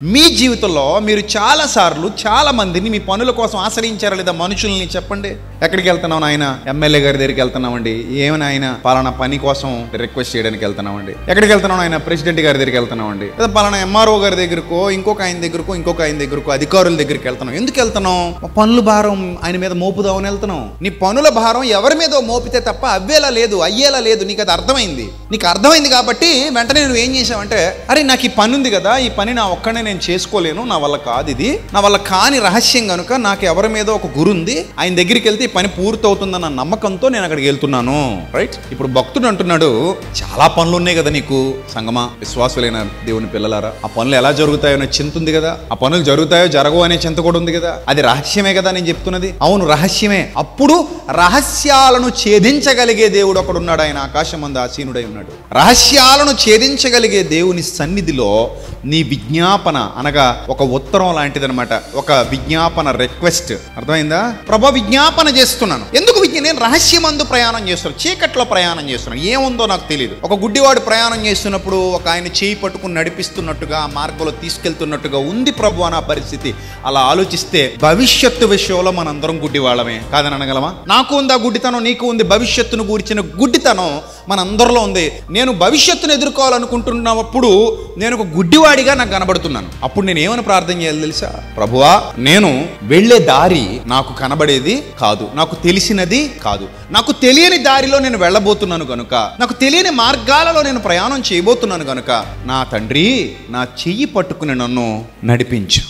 మీ జీవితంలో మీరు చాలా సార్లు చాలా మందిని మీ పనుల కోసం ఆశ్రయించారా లేదా మనుషుల్ని చెప్పండి. ఎక్కడికి వెళ్తున్నాం ఆయన? ఎమ్మెల్యే గారి దగ్గరికి వెళ్తున్నామండి. ఏమైనా ఆయన పలానా పని కోసం రిక్వెస్ట్ చేయడానికి వెళ్తున్నామండి. ఎక్కడికి వెళ్తున్నాం? ఆయన ప్రెసిడెంట్ గారి దగ్గరికి వెళ్తున్నామండి. లేదా పలానా ఎంఆర్ఓ గారి దగ్గరకో ఇంకొక ఆయన దగ్గరకో అధికారుల దగ్గరికి వెళ్తున్నాం. ఎందుకు వెళ్తున్నాం? పనుల భారం ఆయన మీద మోపుదామని వెళ్తున్నాం. నీ పనుల భారం ఎవరి మీద మోపితే తప్ప అవ్వేలా లేదు, అయ్యేలా లేదు. నీకు అది అర్థమైంది. నీకు అర్థమైంది కాబట్టి వెంటనే నువ్వు ఏం చేసావంటే, అరే నాకు ఈ పని ఉంది కదా, ఈ పని నా ఒక్కనే నేను చేసుకోలేను, నా వల్ల కాదు, ఇది నా వల్ల కాని రహస్యం కనుక నాకు ఎవరి మీద ఒక గురు ఉంది, ఆయన దగ్గరికి వెళ్తే ఈ పని పూర్తవుతుందన్న నమ్మకంతో నేను అక్కడికి వెళ్తున్నాను. రైట్? ఇప్పుడు భక్తుడు అంటున్నాడు, చాలా పనులు ఉన్నాయి కదా నీకు. సంగమా, విశ్వాసులైన దేవుని పిల్లలారా, ఆ పనులు ఎలా జరుగుతాయో అనే చింత ఉంది కదా, ఆ పనులు జరుగుతాయో జరగవు అనే చింత కూడా ఉంది కదా. అది రహస్యమే కదా నేను చెప్తున్నది. అవును, రహస్యమే. అప్పుడు రహస్యాలను ఛేదించగలిగే దేవుడు ఒకడున్నాడు. ఆయన ఆకాశం మందు ఆసీనుడై ఉన్నాడు. రహస్యాలను ఛేదించగలిగే దేవుని సన్నిధిలో నీ విజ్ఞాపన అనగా ఒక ఉత్తరం లాంటిదనమాట, ఒక విజ్ఞాపన రిక్వెస్ట్. అర్థమైందా? ప్రభా, విజ్ఞాపన చేస్తున్నాను. ఎందుకు నేను రహస్యమందు ప్రయాణం చేస్తున్నాను, చీకట్లో ప్రయాణం చేస్తున్నాను. ఏముందో నాకు తెలియదు. ఒక గుడ్డివాడు ప్రయాణం చేస్తున్నప్పుడు ఒక ఆయన చేయి పట్టుకుని నడిపిస్తున్నట్టుగా, మార్గంలో తీసుకెళ్తున్నట్టుగా ఉంది ప్రభు అన్న పరిస్థితి. అలా ఆలోచిస్తే భవిష్యత్తు విషయంలో మనందరం గుడ్డివాళ్ళమే కాదని అనగలమా? నాకు ఉంది ఆ గుడ్డితనం, నీకు ఉంది. భవిష్యత్తును గురించిన గుడ్డితనం మనందరిలో ఉంది. నేను భవిష్యత్తును ఎదుర్కోవాలనుకుంటున్నప్పుడు నేను ఒక గుడ్డివాడిగా నాకు కనబడుతున్నాను. అప్పుడు నేను ఏమని ప్రార్థన చేయాలి తెలుసా? ప్రభువా, నేను వెళ్లే దారి నాకు కనబడేది కాదు, నాకు తెలిసినది కాదు, నాకు తెలియని దారిలో నేను వెళ్ళబోతున్నాను కనుక, నాకు తెలియని మార్గాలలో నేను ప్రయాణం చేయబోతున్నాను కనుక, నా తండ్రి, నా చెయ్యి పట్టుకుని నన్ను నడిపించు.